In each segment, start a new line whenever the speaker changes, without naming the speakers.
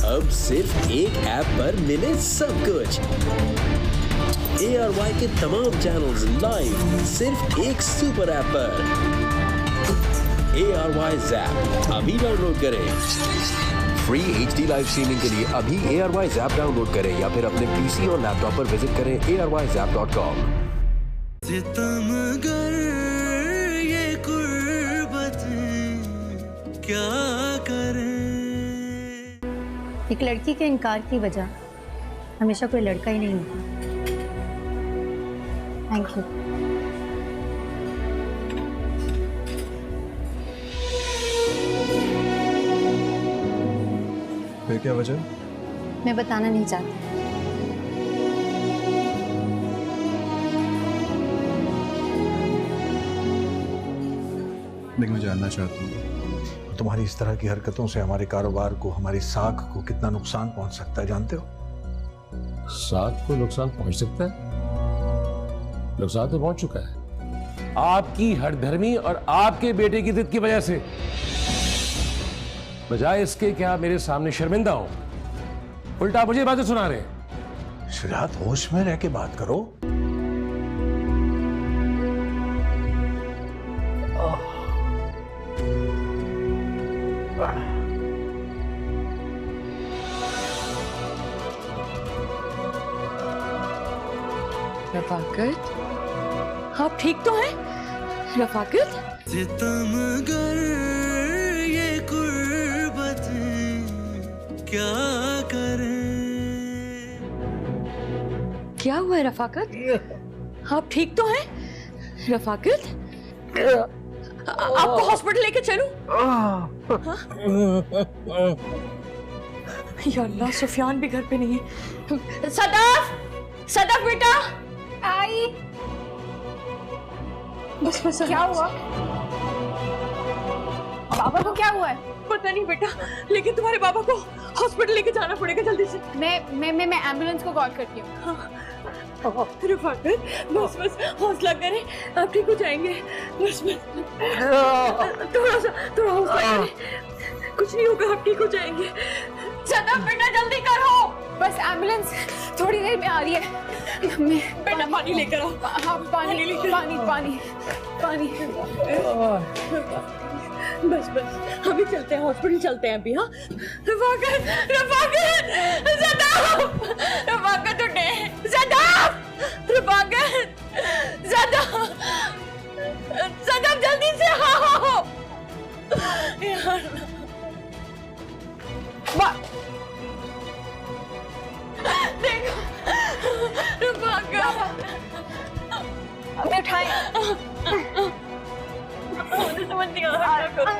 अब सिर्फ एक ऐप पर मिले सब कुछ। ARY के तमाम चैनल्स लाइव सिर्फ एक सुपर ऐप पर। ARY Zap अभी डाउनलोड करें। फ्री HD लाइव स्ट्रीमिंग के लिए अभी ARY Zap डाउनलोड करें या फिर अपने PC और लैपटॉप पर विजिट करें ARYZap.com।
ये कुर्बतें क्या करें।
एक लड़की के इनकार की वजह हमेशा कोई लड़का ही नहीं होता। Thank you.
फिर क्या वजह?
मैं बताना नहीं चाहती।
लेकिन मैं जानना चाहती हूँ तुम्हारी इस तरह की हरकतों से हमारे कारोबार को, हमारी साख को कितना नुकसान पहुंच सकता है, जानते हो?
साख को नुकसान पहुंच सकता है? नुकसान तो पहुंच चुका है आपकी हठधर्मी और आपके बेटे की जिद की वजह से। बजाय इसके क्या मेरे सामने शर्मिंदा हो, उल्टा मुझे बातें सुना रहे।
शुजात, होश में रह के बात करो।
रफाकत, आप ठीक तो हैं? रफाकत,
सितमगर ये कुर्बतें क्या करें।
क्या हुआ है रफाकत? आप ठीक तो हैं? रफाकत, आपको हॉस्पिटल लेके चलूं? या अल्लाह, सुफियान भी घर पे नहीं है। सदाफ, सदाफ बेटा आई। बस बस,
क्या हुआ? बाबा को क्या हुआ है?
पता नहीं बेटा, लेकिन तुम्हारे बाबा को हॉस्पिटल लेके जाना पड़ेगा जल्दी से।
मैं एम्बुलेंस को कॉल करती हूँ।
रफाकत, बस बस हौसला करें, आप ठीक हो जाएंगे। बस बस, थोड़ा हौसला करें, कुछ नहीं होगा, आप ठीक हो जाएंगे। सदाफ बेटा जल्दी करो।
बस एम्बुलेंस थोड़ी देर में आ रही है।
बेटा पानी लेकर आओ।
हाँ, पानी पानी।
बस बस, अभी चलते हैं, हॉस्पिटल चलते हैं अभी। हाँ रफाकत, सदाफ, रफाकत उठे, सदाफ, रफाकत, सदाफ जल्दी से आओ। यार देखो रफाकत,
अभी उठाएं।
मुझे समझ नहीं आ रहा क्या करूं।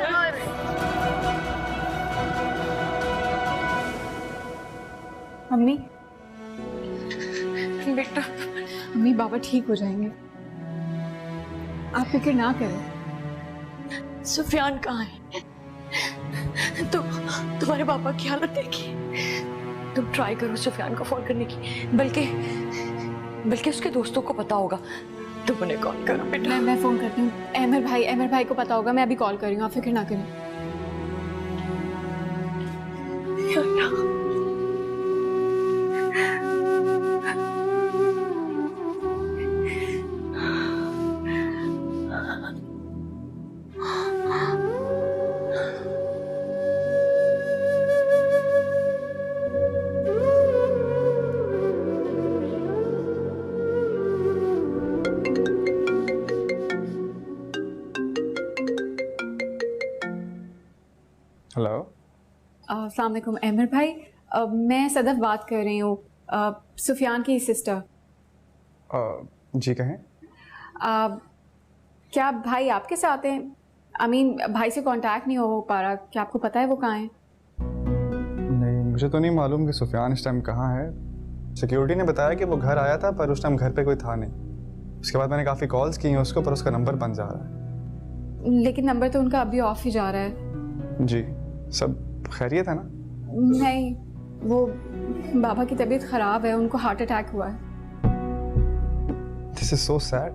मम्मी,
बेटा,
मम्मी बाबा ठीक हो जाएंगे, आप फिक्र ना करें।
सुफियान कहाँ है? तुम्हारे पापा की हालत देखी। तुम ट्राई करो सुफियान को फोन करने की, बल्कि उसके दोस्तों को पता होगा। तुम उन्हें कॉल करो बेटा।
मैं फोन करती हूँ। अमर भाई को पता होगा, मैं अभी कॉल कर रही हूँ, आप फिक्र ना करें।
हेलो,
अस्सलाम वालेकुम अमर भाई। मैं सदफ बात कर रही हूँ, सुफियान की सिस्टर।
जी कहें।
क्या भाई आपके साथ हैं? अमीन भाई से कांटेक्ट नहीं हो पा रहा, क्या आपको पता है वो कहाँ है?
नहीं, मुझे तो नहीं मालूम कि सुफियान इस टाइम कहाँ है। सिक्योरिटी ने बताया कि वो घर आया था, पर उस टाइम घर पे कोई था नहीं। उसके बाद मैंने काफ़ी कॉल्स की हैं उसको, पर उसका नंबर बंद जा रहा है।
लेकिन नंबर तो उनका अभी ऑफ ही जा रहा है।
जी, सब खैरियत है ना?
नहीं, वो बाबा की तबीयत खराब है, उनको हार्ट अटैक हुआ है।
This is so sad.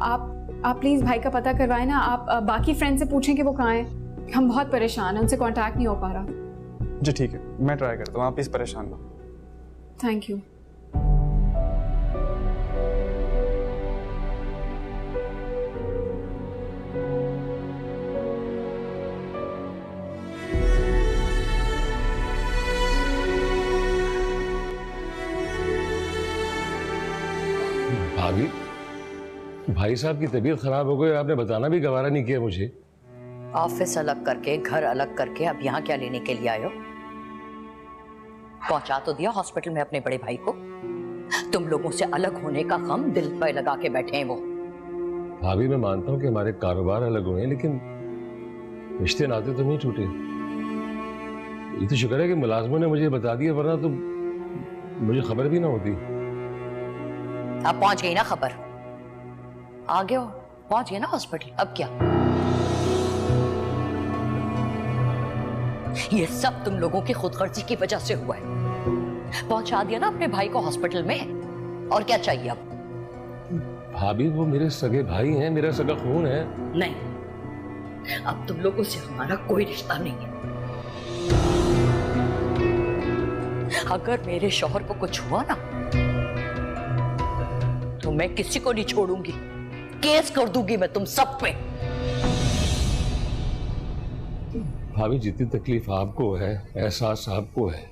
आप प्लीज भाई का पता करवाएं ना। आप बाकी फ्रेंड से पूछें कि वो कहाँ है। हम बहुत परेशान हैं, उनसे कांटेक्ट नहीं हो पा रहा।
जी ठीक है, मैं ट्राई करता हूँ, आप प्लीज परेशान ना।
Thank you.
भाभी, भाई साहब की तबीयत खराब हो गई, आपने बताना भी गवारा नहीं किया मुझे।
ऑफिस अलग करके, घर अलग करके, अब यहाँ क्या लेने के लिए आए हो? पहुंचा तो दिया हॉस्पिटल में अपने बड़े भाई को। तुम लोगों से अलग होने का गम दिल पे लगा के बैठे हैं वो।
भाभी, मैं मानता हूँ कि हमारे कारोबार अलग हुए हैं, लेकिन रिश्ते नाते तो नहीं टूटे। ये तो शुक्र है कि मुलाजमों ने मुझे बता दिया, वरना तो मुझे खबर भी ना होती।
अब पहुंच गई ना खबर, आ गए हो, पहुंच गए ना हॉस्पिटल, अब क्या? ये सब तुम लोगों की खुदगर्जी की वजह से हुआ है। पहुंचा दिया ना अपने भाई को हॉस्पिटल में, और क्या चाहिए अब?
भाभी, वो मेरे सगे भाई हैं, मेरा सगा खून है।
नहीं, अब तुम लोगों से हमारा कोई रिश्ता नहीं है। अगर मेरे शौहर को कुछ हुआ ना, तो मैं किसी को नहीं छोड़ूंगी, केस कर दूंगी मैं तुम सब पे।
भाभी, जितनी तकलीफ आपको है, एहसास आपको है,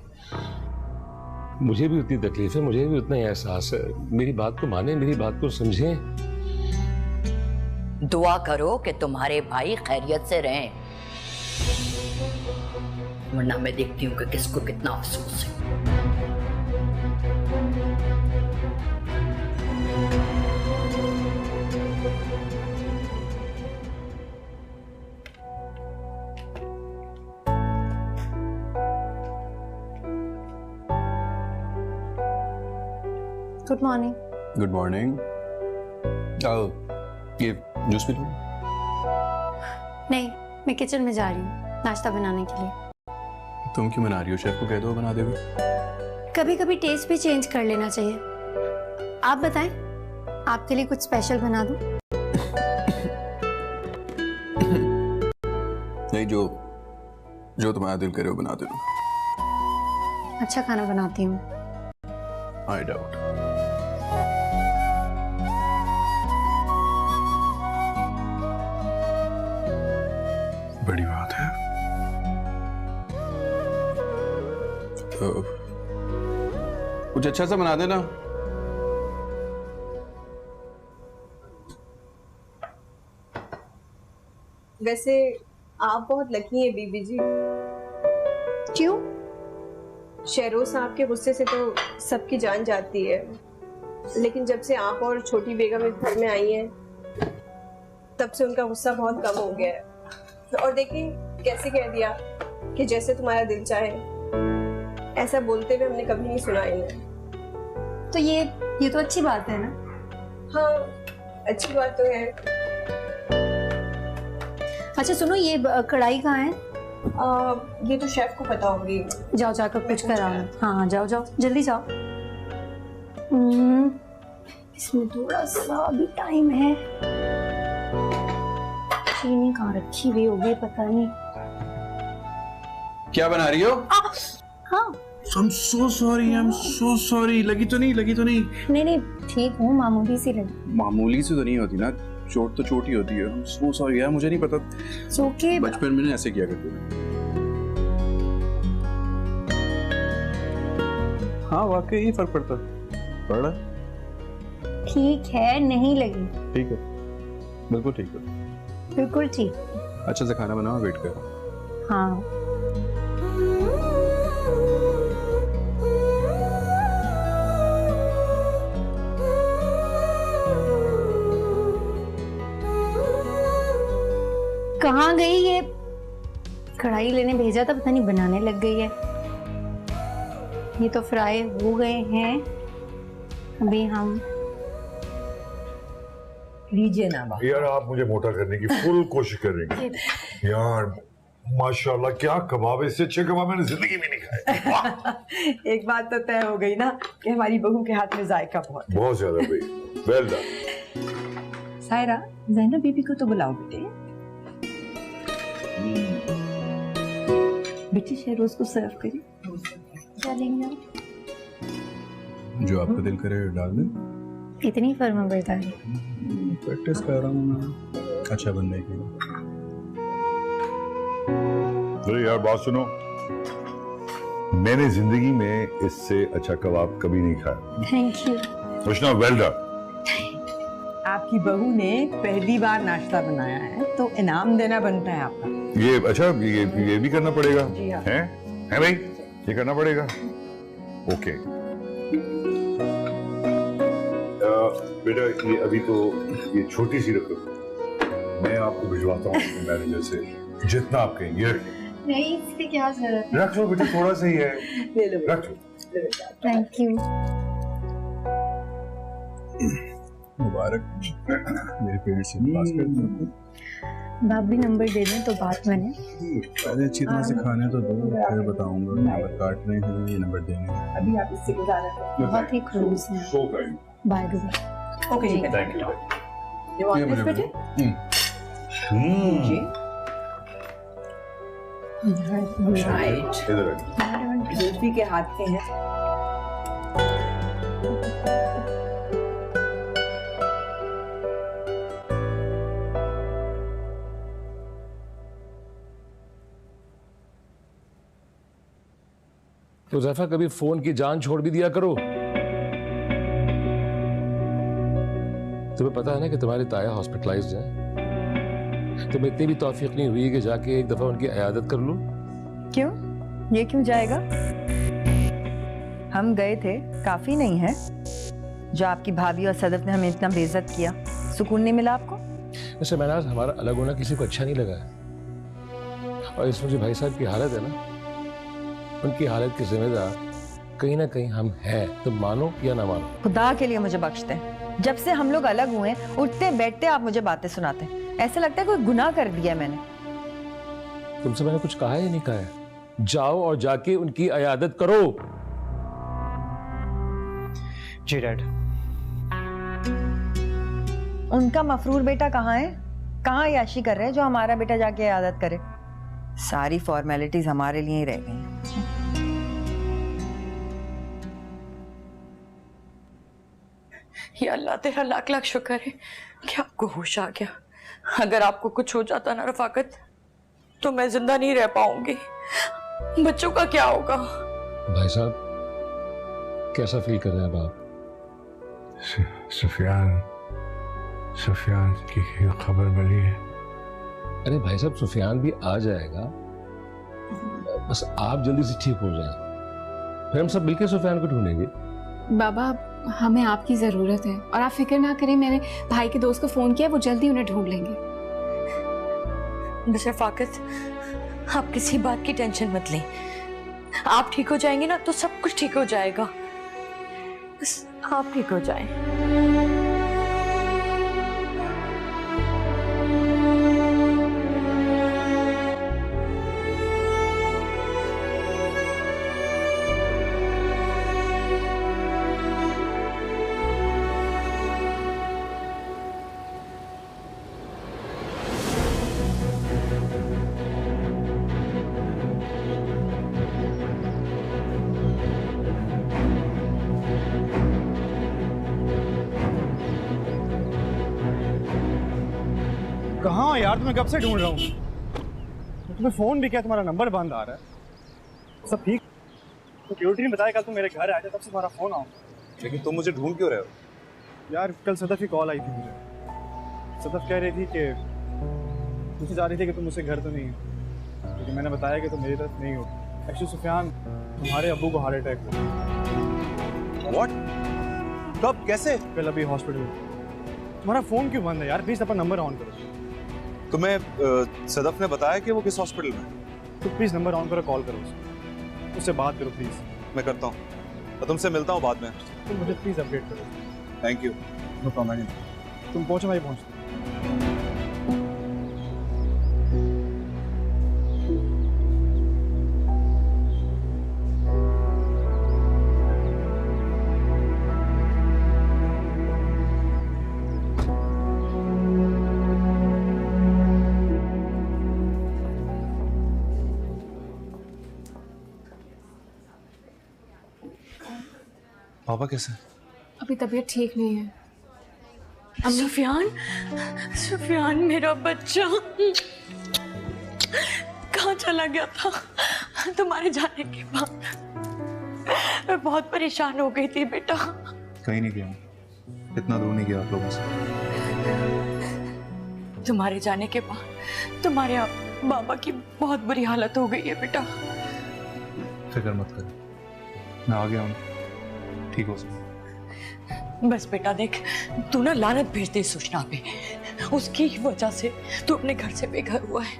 मुझे भी उतनी तकलीफ है, मुझे भी उतना ही एहसास है। मेरी बात को माने, मेरी बात को समझें।
दुआ करो कि तुम्हारे भाई खैरियत से रहें, वरना मैं देखती हूँ कि किसको कितना अफसोस है।
Good morning.
Good morning. ये जूस पी लूं?
नहीं, मैं किचन में जा रही हूँ नाश्ता बनाने के लिए।
तुम क्यों बना रही हो? शेफ को कह दो बना देगा।
कभी कभी टेस्ट भी चेंज कर लेना चाहिए। आप बताएं, आपके लिए कुछ स्पेशल बना दूं?
नहीं, जो तुम्हारा दिल करे वो बना दे दो।
अच्छा खाना बनाती हूँ।
I doubt. बड़ी बात है। तो कुछ अच्छा सा बना देना।
वैसे आप बहुत लकी हैं बीबी जी।
क्यों?
शेरोज साहब के गुस्से से तो सबकी जान जाती है, लेकिन जब से आप और छोटी बेगम इस घर में आई हैं, तब से उनका गुस्सा बहुत कम हो गया है। और देखिए कैसे कह दिया कि जैसे तुम्हारा दिल चाहे। ऐसा बोलते हुए हमने कभी नहीं सुना इन्हें।
तो ये तो अच्छी बात है ना?
हाँ, अच्छी बात तो है।
अच्छा सुनो, ये कढ़ाई कहाँ है?
ये तो शेफ को पता होगी।
जाओ जाकर कुछ कराओ। हाँ जाओ जाओ, जल्दी जाओ। इसमें थोड़ा सा भी टाइम है। चीनी कहाँ रखी हुई होगी पता नहीं।
क्या बना रही हो?
हाँ,
I'm so sorry, I'm so sorry। लगी तो नहीं?
नहीं ठीक हूँ, मामूली सी लगी।
मामूली से तो नहीं होती ना, चोट तो चोट ही होती है। I'm so sorry यार, मुझे नहीं पता।
okay,
बचपन में ऐसे किया करते थे। हाँ वाकई फर्क पड़ता पड़ रहा।
ठीक है, नहीं लगी।
ठीक है, बिल्कुल ठीक है।
बिल्कुल ठीक।
अच्छा से खाना बनाओ, वेट कर।
हाँ कहाँ गई ये? कढ़ाई लेने भेजा था, पता नहीं बनाने लग गई है। ये तो फ्राई हो गए हैं, अभी हम
लीजिए ना।
यार आप मुझे मोटा करने की फुल कोशिश करेंगे यार। माशाल्लाह, क्या कबाब है, इससे अच्छे कबाब मैंने जिंदगी में नहीं खाए।
एक बात तो तय हो गई ना कि हमारी बहू के हाथ में जायका बहुत
ज्यादा भाई। Well done.
सायरा, ज़ैनब बीबी को तो बुलाओ बेटे।
बेटी शेरोज को सर्व करें।
चलेंगे।
जो आपका दिल करे डाल दे।
इतनी फर्मा बरदारी।
प्रैक्टिस कर रहा हूँ मैं अच्छा बनने के लिए।
अरे यार बात सुनो, मैंने जिंदगी में इससे अच्छा कबाब कभी नहीं खाया।
Thank you.
Krishna well done.
आपकी बहू ने पहली बार नाश्ता बनाया है तो इनाम देना बनता है आपका।
ये अच्छा ये भी करना पड़ेगा?
जी हाँ।
है भाई, ये करना पड़ेगा। ओके बेटा, ये अभी तो ये छोटी सी रकम मैं आपको भिजवाता हूँ अपने मैनेजर से, जितना आप कहेंगे।
नहीं, इसकी क्या जरूरत है?
रख लो बेटा, थोड़ा सा ही है,
ले लो,
रख लो।
Thank you.
मुबारक मेरे पेरेंट्स से पास कर दो।
बाप भी नंबर दे दें तो बात बने।
पहले अच्छी तरह से खाने तो दो, फिर बताऊंगा नंबर काटने हैं ये नंबर देने हैं।
अभी आप इससे गुजारा
बहुत ही खड़ूस है। By the way.
ओके जी,
thank you.
You want this बेटे? राइट,
इधर
जुल्फी के हाथ के हैं।
तो ज़ैफा कभी फोन की जान छोड़ भी दिया करो। तुम्हें पता है ना कि तुम्हारे ताया हॉस्पिटलाइज्ड हैं। तुम्हें इतनी भी तौफीक नहीं हुई कि जाके एक दफा उनकी इयादत कर लो?
क्यों? ये क्यों जाएगा? हम गए थे, काफी नहीं है जो आपकी भाभी और सदफ ने हमें इतना बेइज्जत किया। सुकून नहीं मिला आपको?
वैसे मैंने आज हमारा अलग होना किसी को अच्छा नहीं लगा है, और इसमें जो भाई साहब की हालत है ना, उनकी हालत के जिम्मेदार कहीं ना कहीं हम हैं। तुम मानो या ना मानो।
खुदा के लिए मुझे बख्श दें, जब से हम लोग अलग हुए उठते बैठते आप मुझे बातें सुनाते हैं। ऐसा लगता है कोई गुनाह कर दिया मैंने।
तुमसे मैंने कुछ कहा है या नहीं कहा है? जाओ और जाके उनकी इयादत करो।
जी डैड।
उनका मफरूर बेटा कहाँ है? कहाँ याशी कर रहे हैं जो हमारा बेटा जाके इयादत करे? सारी फॉर्मेलिटीज हमारे लिए ही रह गई हैं।
या अल्लाह, तेरा लाख लाख शुक्र है कि आपको होश आ गया। अगर आपको कुछ हो जाता ना रफाकत, तो मैं जिंदा नहीं रह पाऊंगी। बच्चों का क्या होगा?
भाई साहब कैसा फील कर रहे हैं अब आप?
सुफियान की खबर मिली है?
अरे भाई साहब, सुफियान भी आ जाएगा, बस आप जल्दी से ठीक हो जाएं, फिर हम सब मिलकर सुफियान को ढूंढेंगे।
बाबा, हमें आपकी ज़रूरत है और आप फिक्र ना करें। मैंने भाई के दोस्त को फ़ोन किया, वो जल्दी उन्हें ढूंढ लेंगे।
बस रफाकत, आप किसी बात की टेंशन मत लें। आप ठीक हो जाएंगे ना तो सब कुछ ठीक हो जाएगा। बस आप ठीक हो जाएं।
कहाँ हो यार? तुम्हें कब से ढूंढ रहा हूँ। तुम्हें फोन भी किया, तुम्हारा नंबर बंद आ रहा है। सब ठीक? सिक्योरिटी ने बताया कल तुम मेरे घर आए थे, तब से तुम्हारा फोन आऊँ।
लेकिन तुम मुझे ढूंढ क्यों रहे हो?
यार कल सदफ की कॉल आई थी मुझे। सदफ कह रही थी कि मुझे जा रही थी कि तुम मुझसे घर तो नहीं हो, लेकिन मैंने बताया कि तुम मेरी तरफ नहीं हो। एक्चुअली सुफियान, तुम्हारे अब्बू को हार्ट अटैक हुआ।
व्हाट? कब? कैसे?
कल अभी हॉस्पिटल। तुम्हारा फोन क्यों बंद है यार? प्लीज अपना नंबर ऑन करो।
तुम्हें सदफ ने बताया कि वो किस हॉस्पिटल में?
तो प्लीज नंबर ऑन करो, कॉल करो उससे बात करो प्लीज।
मैं करता हूँ, मैं तुमसे मिलता हूँ बाद में।
तुम मुझे प्लीज अपडेट करो।
Thank you.
No problem. तुम पहुंचो, मैं पहुंचता। पापा कैसे हैं?
अभी तबीयत ठीक नहीं है।
सुफियान, सुफियान मेरा बच्चा कहाँ चला गया था तुम्हारे जाने के बाद? मैं बहुत परेशान हो गई थी बेटा।
कहीं नहीं गया, इतना दूर नहीं गया आप लोगों से।
तुम्हारे जाने के बाद तुम्हारे बाबा की बहुत बुरी हालत हो गई है बेटा।
फिक्र मत कर, मैं आ गया हूँ, ठीक हो सकता।
बस बेटा देख, तू ना लानत भेज दे सुषमा पे। उसकी वजह से तू अपने घर से बेघर हुआ है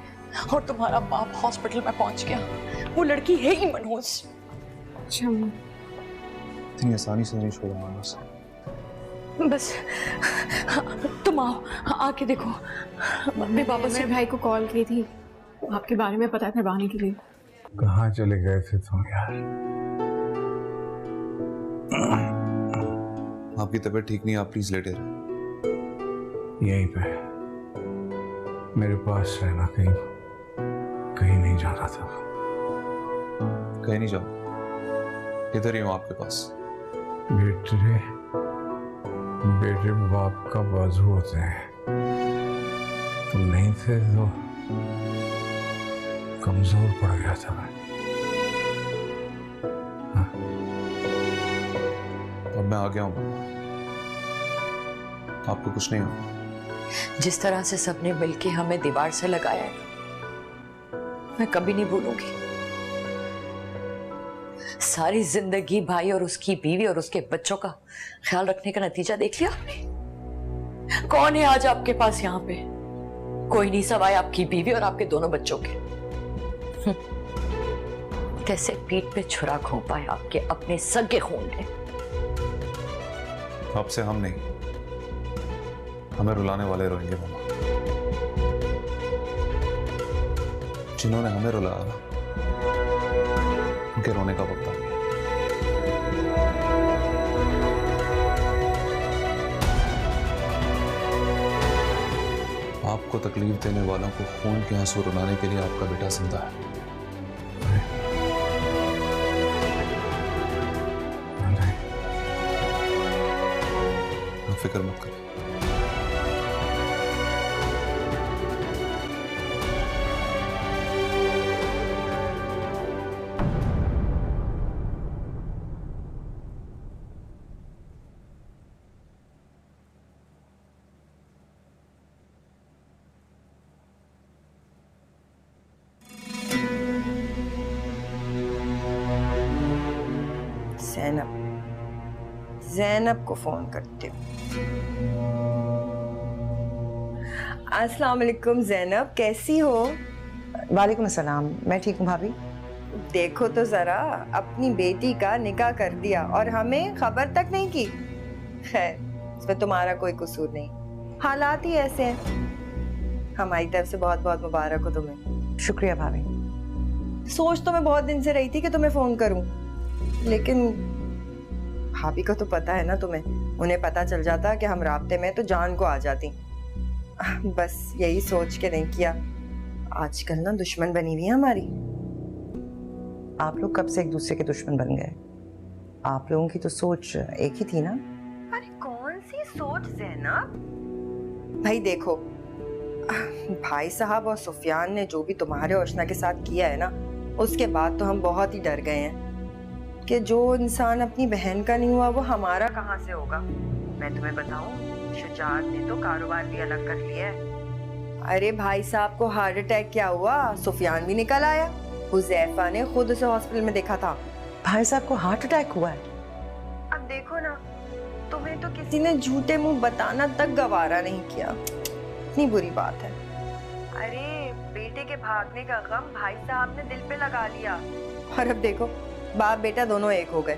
और तुम्हारा बाप हॉस्पिटल में पहुंच गया। वो लड़की है ही मनहूस।
इतनी आसानी से नहीं छोड़ूंगा मैं उसे।
बस तुम आओ, आके देखो।
मैं पापा से भाई को कॉल की थी आपके बारे में पता करवाने के लिए।
कहाँ चले गए थे तुम यार?
आपकी तबीयत ठीक नहीं, आप प्लीज लेटे रहो।
यहीं पे मेरे पास रहना, कहीं कहीं नहीं जाना था।
कहीं नहीं जाओ, इधर ही हूँ आपके पास।
बेटे बाप का बाजू होते हैं। तुम नहीं थे तो कमजोर पड़ गया था मैं। हाँ।
अब मैं आ गया हूँ, आपको कुछ नहीं हुआ।
जिस तरह से सबने मिलके हमें दीवार से लगाया है, मैं कभी नहीं भूलूंगी। सारी जिंदगी भाई और उसकी बीवी और उसके बच्चों का ख्याल रखने का नतीजा देख लिया आपने। कौन है आज आपके पास यहाँ पे? कोई नहीं सवाए आपकी बीवी और आपके दोनों बच्चों के। कैसे पीठ पे छुरा घोंपा है आपके अपने सगे खून ने।
आपसे हम नहीं, हमें रुलाने वाले रोएंगे मामा। जिन्होंने हमें रुलाया ना, उनके रोने का वक्त आ गया। आपको तकलीफ देने वालों को खून के आंसू रुलाने के लिए आपका बेटा जिंदा है। फिक्र मत करो।
ज़ैनब को फोन करती हूँ। अस्सलाम वालेकुम ज़ैनब, कैसी हो?
वालेकुम अस्सलाम, मैं ठीक हूँ भाभी।
देखो तो जरा, अपनी बेटी का निकाह कर दिया और हमें खबर तक नहीं की। खैर, इसमें तुम्हारा कोई कसूर नहीं, हालात ही ऐसे हैं। हमारी तरफ से बहुत बहुत मुबारक हो तुम्हें।
शुक्रिया भाभी।
सोच तो मैं बहुत दिन से रही थी कि तुम्हें फोन करूं, लेकिन भाभी को तो पता है ना तुम्हें, उन्हें पता चल जाता कि हम राब्ते में तो जान को आ जाती। बस यही सोच के नहीं किया। आजकल ना दुश्मन बनी हुई है हमारी।
आप लोग कब से एक दूसरे के दुश्मन बन गए? आप लोगों की तो सोच एक ही थी ना?
अरे कौन सी सोच ज़ैनब? भाई देखो, भाई साहब और सुफियान ने जो भी तुम्हारे और अर्शना के साथ किया है ना, उसके बाद तो हम बहुत ही डर गए हैं कि जो इंसान अपनी बहन का नहीं हुआ वो हमारा कहाँ से होगा। मैं तुम्हें बताऊं, शुजात ने तो कारोबार भी अलग कर लिया है। अरे भाई साहब को हार्ट अटैक क्या हुआ, सुफियान भी निकल आया। हुज़ैफा ने खुद उसे हॉस्पिटल में देखा था।
भाई साहब को हार्ट अटैक हुआ है?
अब देखो ना, तुम्हें तो किसी ने झूठे मुंह बताना तक गवारा नहीं किया। इतनी बुरी बात है। अरे बेटे के भागने का गम भाई साहब ने दिल पे लगा लिया, और अब देखो बाप बेटा दोनों एक हो गए।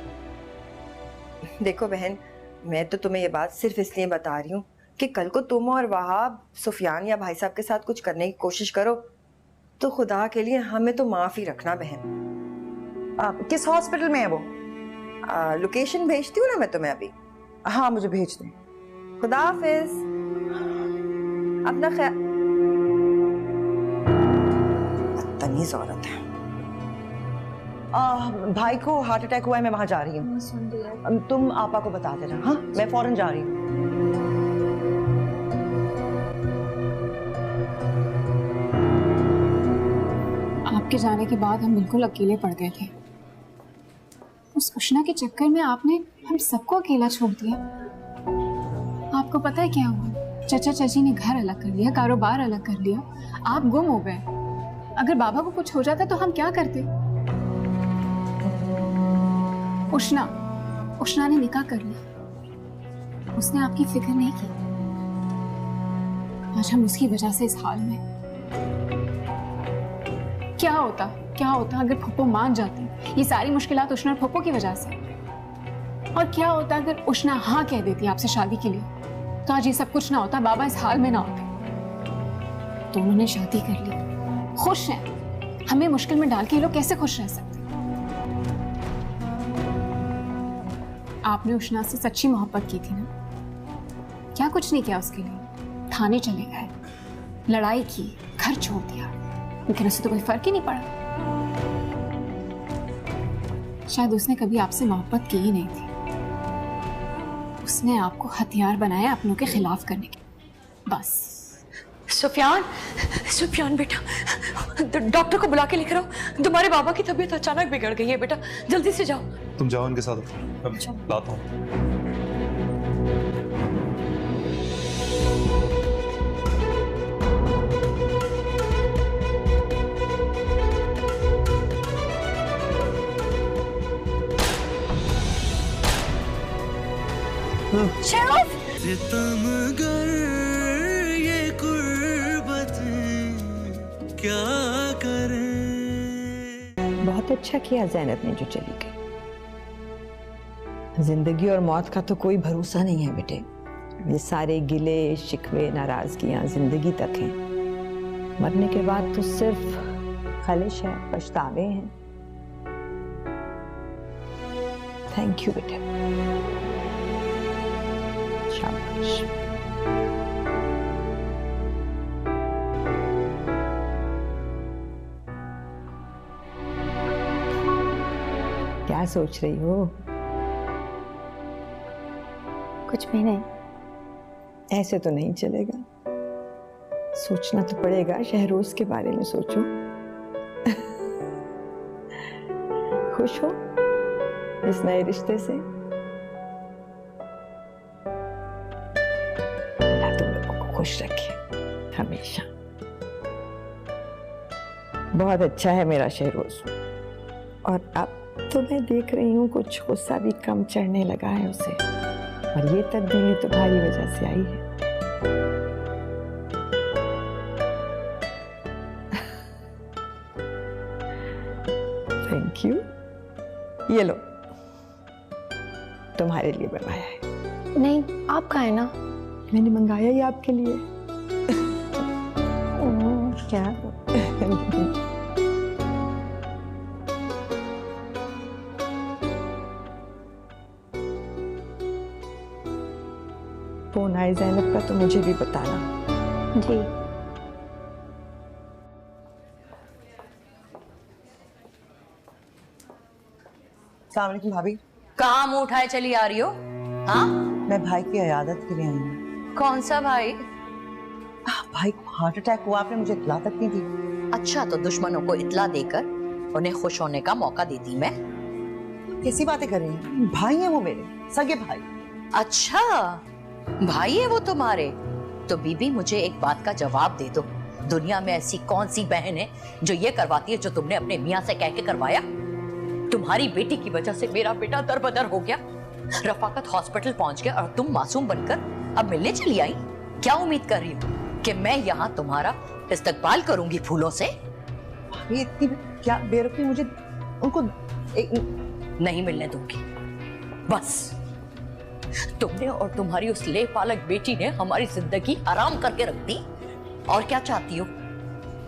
देखो बहन, मैं तो तुम्हें ये बात सिर्फ इसलिए बता रही हूँ कि कल को तुम और वहाब सुफियान या भाई साहब के साथ कुछ करने की कोशिश करो तो खुदा के लिए हमें तो माफ ही रखना बहन।
किस हॉस्पिटल में है वो?
लोकेशन भेजती हूँ ना मैं तुम्हें अभी।
हाँ मुझे भेज दें।
खुदा हाफिज, अपना ख्याल। बदतमीज औरत है।
भाई को हार्ट अटैक हुआ है, मैं वहां जा रही हूँ। तुम आपा को बता देना। हाँ, मैं फौरन जा रही हूँ।
आपके जाने के बाद हम बिल्कुल अकेले पड़ गए थे। उस उष्णा के चक्कर में आपने हम सबको अकेला छोड़ दिया। आपको पता है क्या हुआ? चाचा चाची ने घर अलग कर लिया, कारोबार अलग कर लिया, आप गुम हो गए। अगर बाबा को कुछ हो जाता तो हम क्या करते? उष्णा ने निकाह कर लिया। उसने आपकी फिक्र नहीं की। आज हम उसकी वजह से इस हाल में। क्या होता अगर फुप्पो मान जाती? ये सारी मुश्किलात उष्णा और फुप्पो की वजह से। और क्या होता अगर उष्णा हाँ कह देती आपसे शादी के लिए? तो आज ये सब कुछ ना होता, बाबा इस हाल में ना होते। दोनों ने शादी कर ली, खुश हैं। हमें मुश्किल में डाल के ये लोग कैसे खुश रह सकते? आपने उष्णा से सच्ची मोहब्बत की थी ना? क्या कुछ नहीं किया उसके लिए? थाने चले गए, लड़ाई की, घर छोड़ दिया, लेकिन उससे तो कोई फर्क ही नहीं पड़ा। शायद उसने कभी आपसे मोहब्बत की ही नहीं थी। उसने आपको हथियार बनाया अपनों के खिलाफ करने के। बस।
सुफियान बेटा, डॉक्टर को बुला के लेकर आओ। तुम्हारे बाबा की तबीयत अचानक बिगड़ गई है बेटा, जल्दी से जाओ।
तुम जाओ उनके साथ, मैं लाता हूँ।
सितमगर ये कुर्बतें क्या करें।
बहुत अच्छा किया ज़ैनब ने जो चली गई। जिंदगी और मौत का तो कोई भरोसा नहीं है बेटे। ये सारे गिले शिकवे नाराजगियां जिंदगी तक हैं। मरने के बाद तो सिर्फ खलिश है, पछतावे हैं। थैंक यू बेटे। शाबाश। क्या सोच रही हो?
कुछ भी नहीं।
ऐसे तो नहीं चलेगा, सोचना तो पड़ेगा। शहरोज के बारे में सोचो। खुश हो इस नए रिश्ते से? अल्लाह तुम लोगों को खुश रखे हमेशा। बहुत अच्छा है मेरा शहरोज। और अब तो मैं देख रही हूँ कुछ गुस्सा भी कम चढ़ने लगा है उसे। और ये तब्दीली तुम्हारी वजह से आई है। Thank you. ये लो, तुम्हारे लिए बनवाया है।
नहीं, आप खाए ना।
मैंने मंगाया ही आपके लिए।
क्या?
फोन आए ज़ैनब का तो मुझे भी बताना।
जी।
अस्सलाम वालेकुम भाभी।
कहाँ मुंह उठाए चली आ रही हो? हाँ,
मैं भाई की इयादत के लिए आई हूँ।
कौन सा भाई?
भाई को हार्ट अटैक हुआ, आपने मुझे इत्ला तक नहीं दी।
अच्छा, तो दुश्मनों को इत्ला देकर उन्हें खुश होने का मौका देती मैं।
कैसी बातें कर रही हैं? भाई है वो मेरे, सगे भाई।
अच्छा, भाई है वो तुम्हारे? तो बीबी मुझे एक बात का जवाब दे दो। दुनिया में ऐसी कौन सी बहन है जो ये करवाती है जो तुमने अपने मियाँ से कह के करवाया? तुम्हारी बेटी की वजह से मेरा बेटा दरबदर हो गया, रफाकत हॉस्पिटल पहुंच गया और तुम मासूम बनकर अब मिलने चली आई। क्या उम्मीद कर रही हो कि मैं यहाँ तुम्हारा इस्तकबाल करूंगी फूलों से?
ये इतनी क्या बेवकूफी, मुझे उनको
नहीं मिलने दूंगी। बस तुमने और तुम्हारी उस लेपालक बेटी ने हमारी जिंदगी आराम करके रख दी। और क्या चाहती हो?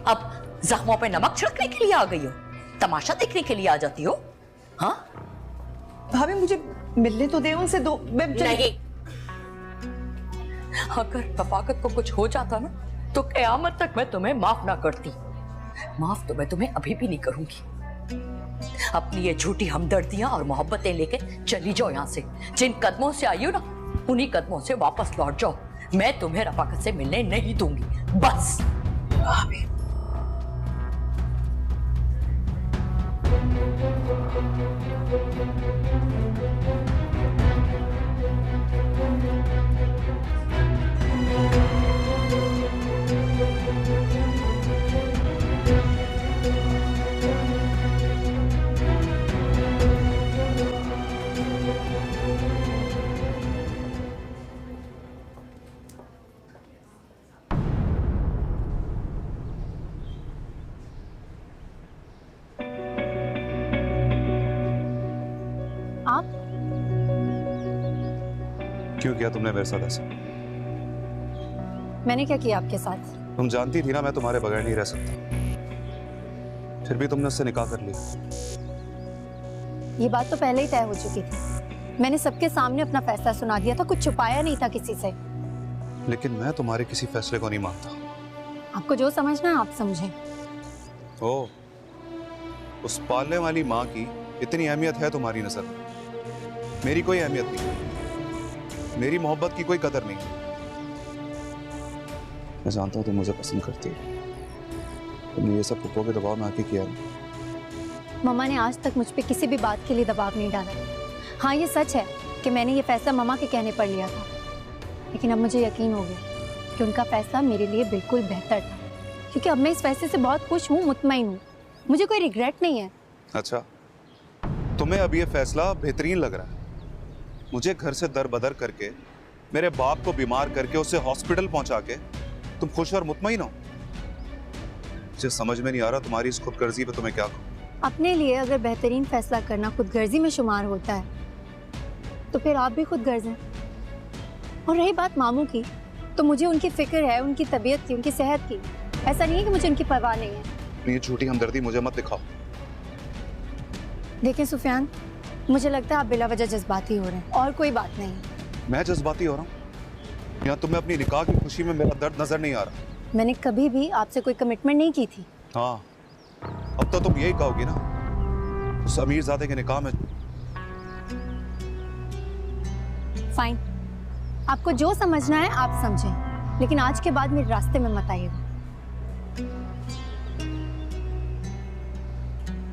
अब जख्मों पे नमक छिड़कने के लिए आ गई हो? तमाशा देखने के लिए आ जाती हो? हाँ
भाभी, मुझे मिलने तो दे उनसे दो।
नहीं, अगर रफाकत को कुछ हो जाता ना तो क़यामत तक मैं तुम्हें माफ ना करती। माफ तो मैं तुम्हें अभी भी नहीं करूंगी। अपनी ये झूठी हमदर्दियां और मोहब्बतें लेके चली जाओ यहाँ से। जिन कदमों से आई हो ना, उन्हीं कदमों से वापस लौट जाओ। मैं तुम्हें रफाकत से मिलने नहीं दूंगी, बस।
क्यों किया तुमने मेरे साथ ऐसा?
मैंने क्या किया आपके साथ?
तुम जानती थी ना मैं तुम्हारे बगैर नहीं रह सकता, फिर भी तुमने उससे निकाह कर लिया।
ये बात तो पहले ही तय हो चुकी थी। मैंने सबके सामने अपना फैसला सुना दिया था, कुछ छुपाया नहीं था किसी से।
लेकिन मैं तुम्हारे किसी फैसले को नहीं मानता।
आपको जो समझना है आप समझें।
ओ, उस पालने वाली माँ की इतनी अहमियत है तुम्हारी नजर में, मेरी कोई अहमियत नहीं, मेरी मोहब्बत की कोई कदर नहीं। मैं जानता हूँ तुम मुझे पसंद करती हो, तुमने ये सब फुप्पो के दबाव में आके किया है।
मम्मा ने आज तक मुझ पे किसी भी बात के लिए दबाव नहीं डाला। हाँ, ये सच है कि मैंने ये फैसला मम्मा के कहने पर लिया था, लेकिन अब मुझे यकीन हो गया कि उनका फैसला मेरे लिए बिल्कुल बेहतर था, क्योंकि अब मैं इस फैसले से बहुत खुश हूँ, मुतमईन हूँ, मुझे कोई रिग्रेट नहीं है।
अच्छा, तुम्हें अब ये फैसला बेहतरीन लग रहा है? मुझे घर से दर बदर करके, मेरे बाप को बीमार करके, उसे हॉस्पिटल पहुंचा के तुम खुश और मुतमईन हो? मुझे समझ में नहीं आ रहा तुम्हारी इस खुदगर्जी पे तुम्हें क्या कहूं।
अपने लिए अगर बेहतरीन फैसला करना खुदगर्जी में शुमार होता है तो फिर आप भी खुदगर्ज हैं। और रही बात मामू की, तो मुझे उनकी फिक्र है, उनकी तबीयत की, उनकी सेहत की। ऐसा नहीं है कि मुझे उनकी परवाह नहीं है।
ये झूठी हमदर्दी मुझे मत दिखाओ।
देखिए सुफियान, मुझे लगता है आप बिला वजह जज्बाती हो रहे हैं, और कोई बात नहीं।
मैं जज्बाती हो रहा हूँ? या तुम्हें अपनी निकाह की खुशी में मेरा दर्द नजर नहीं आ रहा?
मैंने कभी भी आपसे कोई कमिटमेंट नहीं की थी।
हाँ, अब तो तुम यही कहोगी ना, उस अमीरजादे के निकाह में।
फाइन, आपको जो समझना है आप समझें, लेकिन आज के बाद मेरे रास्ते में मत आइएगा।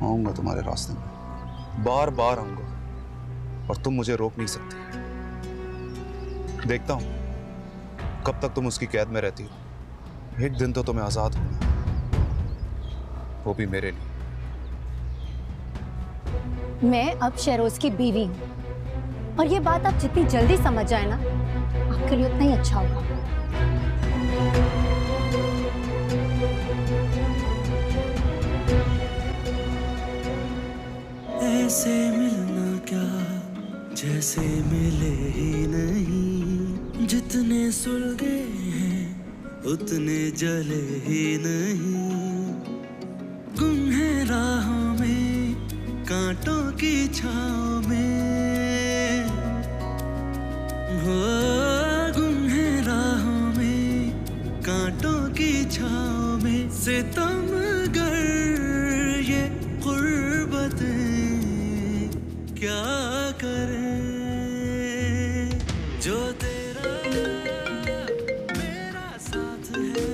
आऊंगा तुम्हारे रास्ते में, बार बार आऊंगा, और तुम मुझे रोक नहीं सकते। देखता हूं कब तक तुम उसकी कैद में रहती हो। एक दिन तो तुम्हें आजाद होना, वो भी मेरे लिए।
मैं अब शहरोज की बीवी हूँ, और ये बात आप जितनी जल्दी समझ जाए ना, आपके लिए उतना ही अच्छा होगा।
ऐसे मिलना क्या जैसे मिले ही नहीं, जितने सुलगे हैं उतने जले ही नहीं। गुम है राहों में कांटों की छाँव में, हो गुम है राहों में कांटों की छाँव में। सितमगर ये गुर्बतें क्या करें, जो तेरा मेरा साथ है,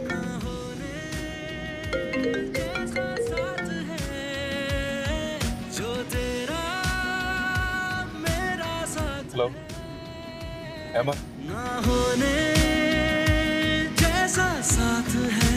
ना होने जैसा साथ है। जो तेरा मेरा साथ,
हेलो अहमद,
ना होने जैसा साथ है।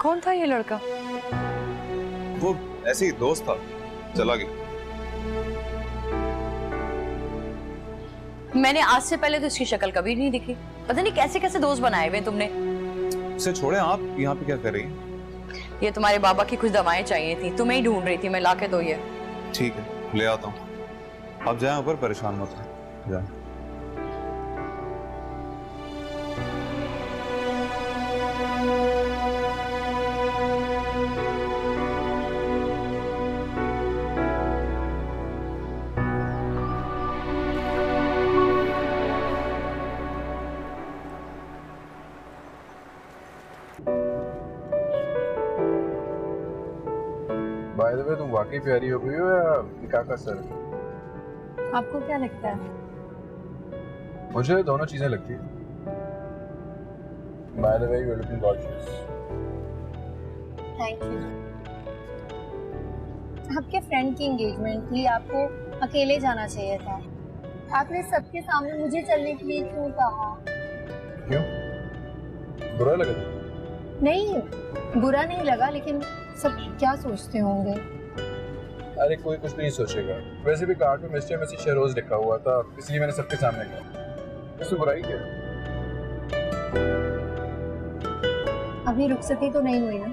कौन था ये लड़का?
वो ऐसे ही दोस्त था, चला गया।
मैंने आज से पहले तो इसकी शक्ल कभी नहीं दिखी। पता नहीं कैसे कैसे दोस्त बनाए हुए तुमने।
उसे छोड़े, आप यहाँ पे क्या कर रही हैं?
ये तुम्हारे बाबा की कुछ दवाएं चाहिए थी, तुम्हें ही ढूंढ रही थी, मैं लाके दो ये।
ठीक है, ले आता हूँ। आप जाएं ऊपर, परेशान मत हो, जाएं।
बाय द वे, तुम वाकई प्यारी हो गई हो या निकाह का सर?
आपको क्या लगता है?
मुझे दोनों चीजें लगती है। By the way, you are looking gorgeous.
Thank you. आपके फ्रेंड की एंगेजमेंट थी, आपको अकेले जाना चाहिए था। आपने सबके सामने मुझे चलने के लिए क्यों कहा?
क्यों? बुरा लगा था?
नहीं, बुरा नहीं लगा, लेकिन सब क्या सोचते होंगे?
अरे कोई कुछ नहीं सोचेगा। वैसे भी कार्ड में मिस्टर मिसेस शहरोज लिखा हुआ था, इसलिए मैंने सबके सामने कहा। इसमें बुराई क्या?
अभी रुखसती तो नहीं हुई ना?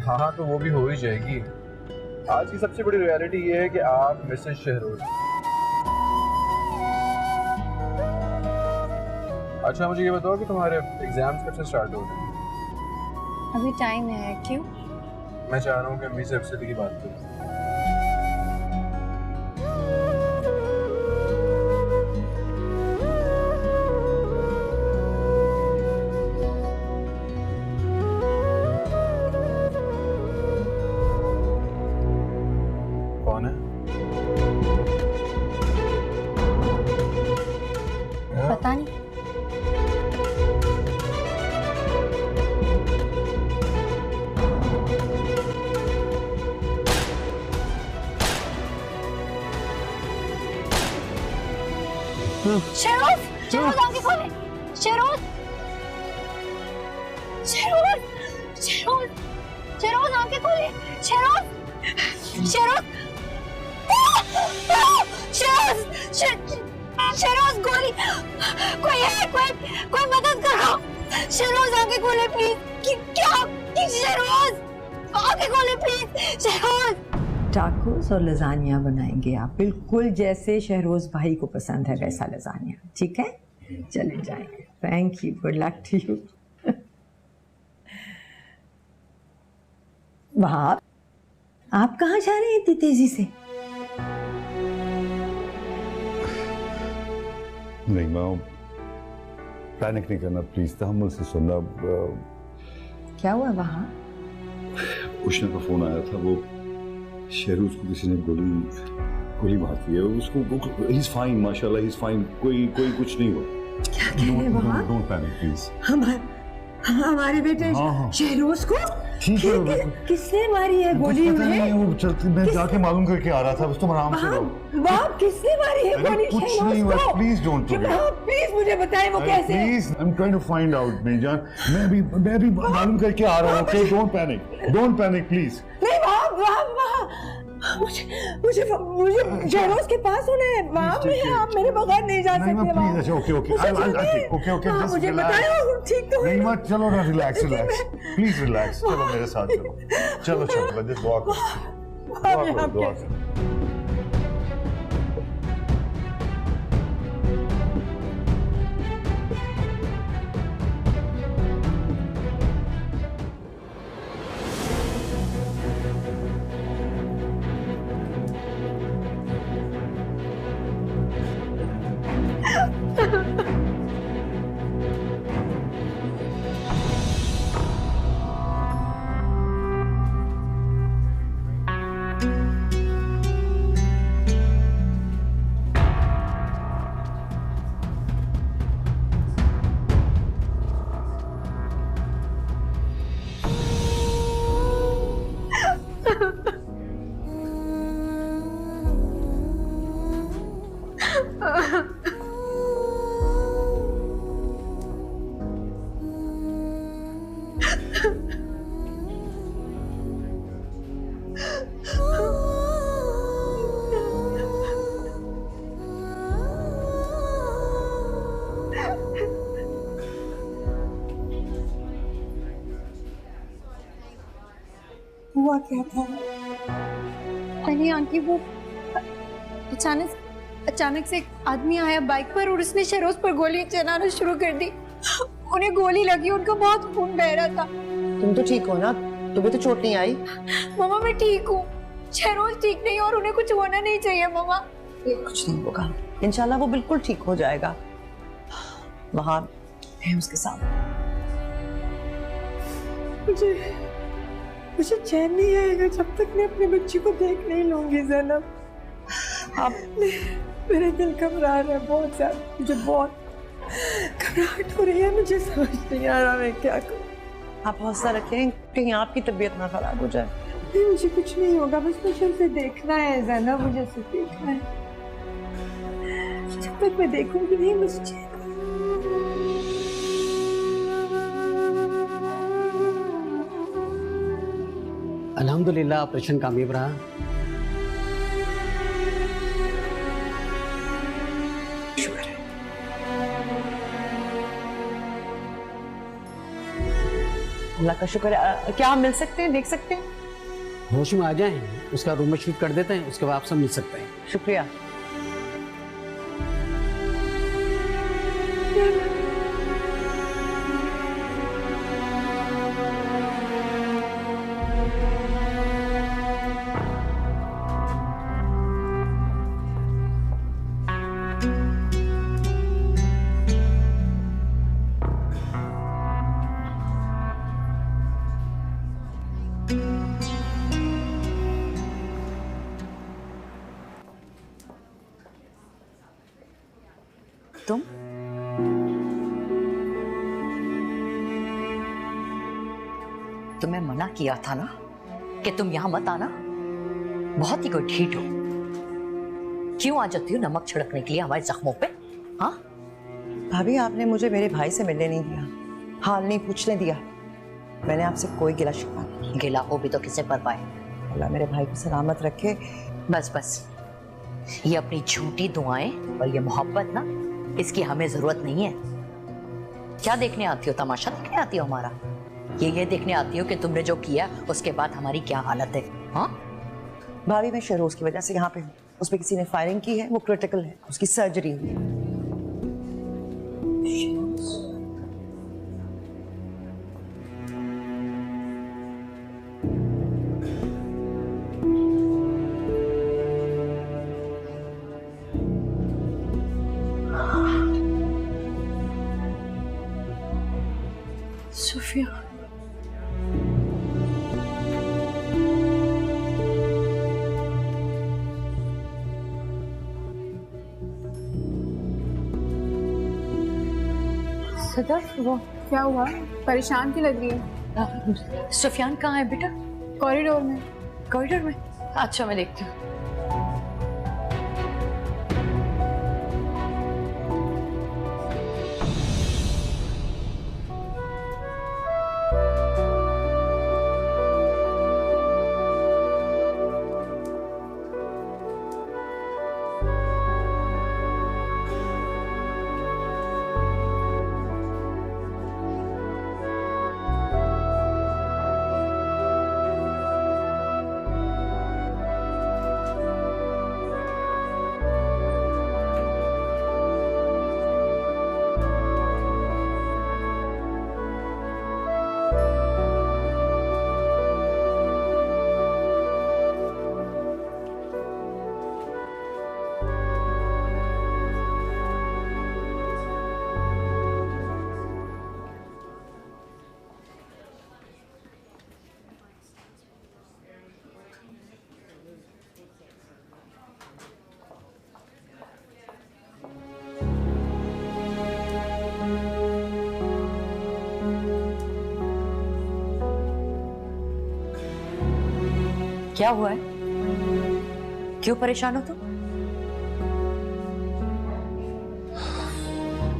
हाँ, तो वो भी हो ही जाएगी। आज की सबसे बड़ी रियलिटी ये है कि आप मिसेस शहरोज। अच्छा, मुझे ये बताओ कि तुम्हारे एग्जाम्स कब से स्टार्ट हो रहे हैं?
अभी टाइम है। क्यों?
मैं चाह रहा हूँ कि अम्मी से अफसर की बात करूँ। कौन है?
पता नहीं। शेरोज, शेरोज आंखें खोले। शेरोज, शेरोज, शेरोज, शेरोज आंखें खोले। शेरोज, शेरोज, शेरोज, शेरोज गोली। कोई है? कोई मदद करो। शेरोज आंखें खोले प्लीज। क्या? शेरोज आंखें खोले प्लीज। शेरोज।
टाकोस और लजानिया बनाएंगे आप, बिल्कुल जैसे शहरोज भाई को पसंद है वैसा लजानिया। ठीक है, चले जाएंगे। Thank you, good luck to you. वहां आप कहाँ जा रहे हैं इतनी तेजी से?
नहीं माँ, पैनिक नहीं करना प्लीज, तहम्मुल से सुनना।
क्या हुआ वहां?
उष्णा का फोन आया था, वो शहरोज को किसी ने गोली मार दी है। उसको ही इज फाइन, माशाल्लाह ही इज फाइन, कोई कुछ नहीं हुआ।
क्या कह रहे हैं वहां?
Don't panic please.
हमारे बेटे शहरोज को किसने मारी है गोली? उन्हें
वो चलती, मैं जाके मालूम करके आ रहा था। बस तुम आराम से रहो।
बाप, किसने मारी है गोली?
कुछ नहीं हुआ, प्लीज डोंट
प्लीज मुझे बताएं वो कैसे?
Please, I am trying to find out. मेरी जान, मैं भी मालूम करके आ रहा हूँ। Okay, don't panic please.
नहीं बाप, मुझे शहरोज के पास होना है। वहाँ पे आप मेरे बगैर नहीं जा सकते।
प्लीज, अच्छा ओके,
मुझे बताओ, ठीक तो है?
नहीं मत, चलो ना, रिलैक्स प्लीज, रिलैक्स। चलो मेरे साथ चलो, जस्ट दुआ करो।
हुआ क्या था?
अरे आंटी वो अचानक से एक आदमी आया बाइक पर और उसने शहरोज पर गोली चलाना शुरू कर दी। उन्हें गोली लगी, उनका बहुत खून बह रहा था।
तुम तो ठीक हो ना? तुम्हें तो चोट नहीं आई?
मामा मैं ठीक हूँ, शहरोज ठीक नहीं और उन्हें कुछ होना नहीं चाहिए मामा।
कुछ नहीं होगा, इंशाल्लाह वो बिल्कुल ठीक हो जाएगा। वहां है उसके साथ। मुझे चैन नहीं आएगा जब तक मैं अपने बच्ची को देख नहीं लूंगी ज़ैनब। आप मेरे दिल घबरा रहा है बहुत ज्यादा, मुझे बहुत घबराहट हो रही है, मुझे समझ नहीं आ रहा मैं क्या करूं। आप हौसला रखें, कहीं आपकी तबीयत ना खराब हो जाए। नहीं मुझे कुछ नहीं होगा, बस मुझे उसे देखना है ज़ैनब, मुझे उसे देखना है। जब तक मैं देखूंगी नहीं मुझे।
अल्हम्दुलिल्लाह ऑपरेशन कामयाब रहा।
शुक्र है। अल्लाह का शुक्र है। क्या हम मिल सकते हैं, देख सकते हैं?
होश में आ जाएं, उसका रूम में शिफ्ट कर देते हैं, उसके बाद आप सब मिल सकते हैं।
शुक्रिया।
तुम्हें मना किया था ना कि तुम यहां मत आना। बहुत ही कोई ढीठ हो, क्यों आ जाती हो नमक छिड़कने के लिए हमारे जख्मों पे? हाँ
भाभी, आपने मुझे मेरे भाई से मिलने नहीं दिया, हाल नहीं पूछने दिया। मैंने आपसे कोई गिला शिकवा नहीं।
गिला हो भी तो किसे पर पाए।
अल्लाह मेरे भाई को सलामत रखे।
बस बस, ये अपनी झूठी दुआएं और ये मोहब्बत ना, इसकी हमें जरूरत नहीं है। क्या देखने आती हो? तमाशा देखने आती हो हमारा? ये देखने आती हो कि तुमने जो किया उसके बाद हमारी क्या हालत है? हाँ
भाभी, मैं शहरोज की वजह से यहाँ पे हूँ। उस पर किसी ने फायरिंग की है, वो क्रिटिकल है, उसकी सर्जरी हुई है।
सुफिया,
सदर, वो क्या हुआ? परेशान क्यों लग रही है?
सुफियान कहाँ है बेटा?
कॉरिडोर में।
कॉरिडोर में? अच्छा मैं देखती हूँ। क्या हुआ है? क्यों परेशान हो तुम?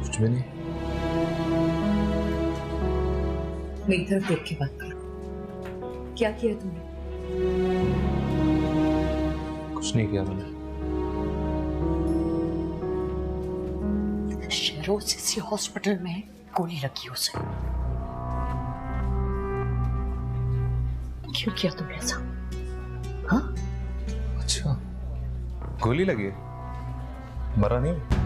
कुछ भी नहीं।
मेरी तरफ देख के बात करो। क्या किया तुमने?
कुछ नहीं किया मैंने।
शहरोज इसी हॉस्पिटल में गोली लगी उसे। क्यों किया तुमने ऐसा? हाँ?
अच्छा, गोली लगी है, मरा नहीं?